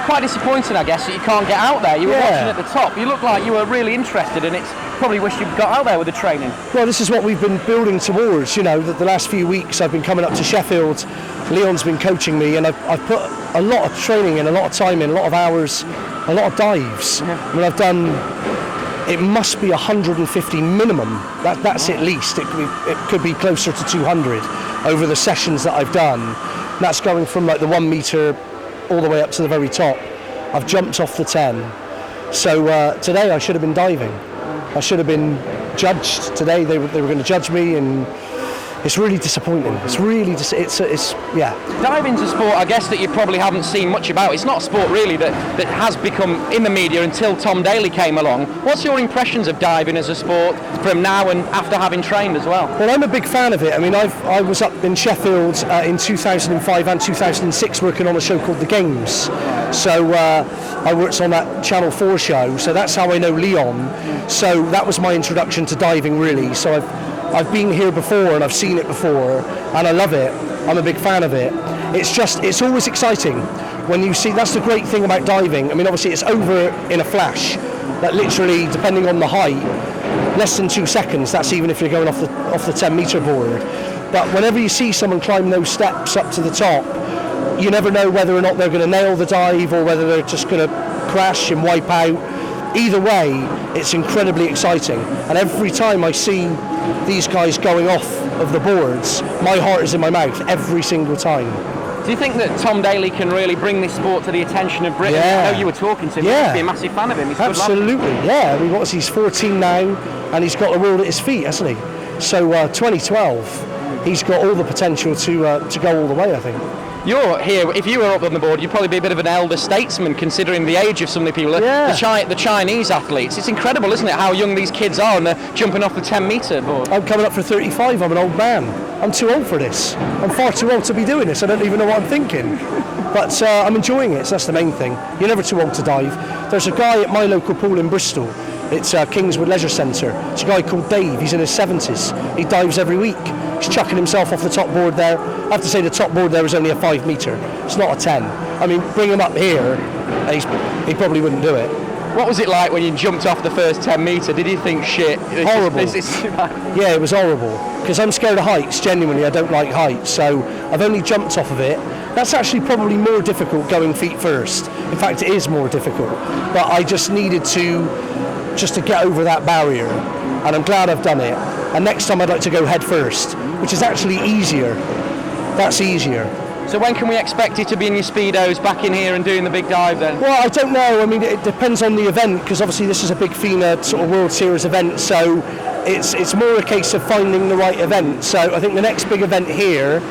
quite disappointing, I guess, that you can't get out there. You were watching at the top. You looked like you were really interested, and it's probably wish you'd got out there with the training. Well, this is what we've been building towards. You know, that the last few weeks I've been coming up to Sheffield. Leon's been coaching me, and I've put a lot of training in, a lot of time in, a lot of hours, a lot of dives. I mean, I've done. It must be 150 minimum. That's at least. It could be closer to 200 over the sessions that I've done. That's going from like the 1 meter all the way up to the very top. I've jumped off the 10. So today I should have been diving. I should have been judged today. They were going to judge me, and it's really disappointing. It's really yeah. Diving's a sport, I guess, that you probably haven't seen much about. It's not a sport really that has become in the media until Tom Daley came along. What's your impressions of diving as a sport from now and after having trained as well? Well, I'm a big fan of it. I mean, I was up in Sheffield in 2005 and 2006 working on a show called The Games. So I worked on that Channel 4 show. So that's how I know Leon. So that was my introduction to diving, really. So I've been here before and I've seen it before, and I love it. I'm a big fan of it. It's always exciting when you see. That's the great thing about diving. I mean, obviously it's over in a flash. That literally, depending on the height, less than 2 seconds. That's even if you're going off the 10 meter board. But whenever you see someone climb those steps up to the top, you never know whether or not they're going to nail the dive or whether they're just going to crash and wipe out. Either way, it's incredibly exciting. And every time I see these guys going off of the boards, my heart is in my mouth every single time. Do you think that Tom Daley can really bring this sport to the attention of Britain? Yeah. I know you were talking to him. Yeah. You must be a massive fan of him. He's absolutely, yeah. I mean, he's 14 now, and he's got the world at his feet, hasn't he? So 2012, he's got all the potential to go all the way, I think. You're here, if you were up on the board, you'd probably be a bit of an elder statesman considering the age of some of the people, the Chinese athletes. It's incredible, isn't it, how young these kids are, and they're jumping off the 10 metre board. I'm coming up for 35, I'm an old man. I'm too old for this. I'm far too old to be doing this, I don't even know what I'm thinking. But I'm enjoying it, so that's the main thing. You're never too old to dive. There's a guy at my local pool in Bristol. It's Kingswood Leisure Centre. It's a guy called Dave, he's in his 70s. He dives every week. He's chucking himself off the top board there. I have to say the top board there is only a 5 metre. It's not a 10. I mean, bring him up here, he probably wouldn't do it. What was it like when you jumped off the first 10 metre? Did you think, shit, horrible? Yeah, it was horrible. Because I'm scared of heights, genuinely, I don't like heights. So I've only jumped off of it. That's actually probably more difficult going feet first. In fact, it is more difficult. But I just needed to get over that barrier. And I'm glad I've done it. And next time I'd like to go head first, which is actually easier. That's easier. So when can we expect you to be in your Speedos back in here and doing the big dive then? Well, I don't know. I mean, it depends on the event, because obviously this is a big FINA sort of World Series event, so it's more a case of finding the right event. So I think the next big event here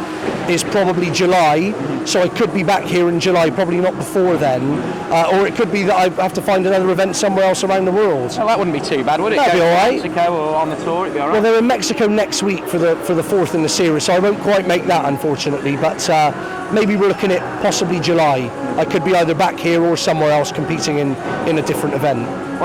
is probably July, so I could be back here in July, probably not before then, or it could be that I have to find another event somewhere else around the world. Well, that wouldn't be too bad, would it? That'd be all right. Mexico or on the tour, it'd be all right. Well, they're in Mexico next week for the fourth in the series, so I won't quite make that, unfortunately, but maybe we're looking at possibly July. I could be either back here or somewhere else competing in a different event.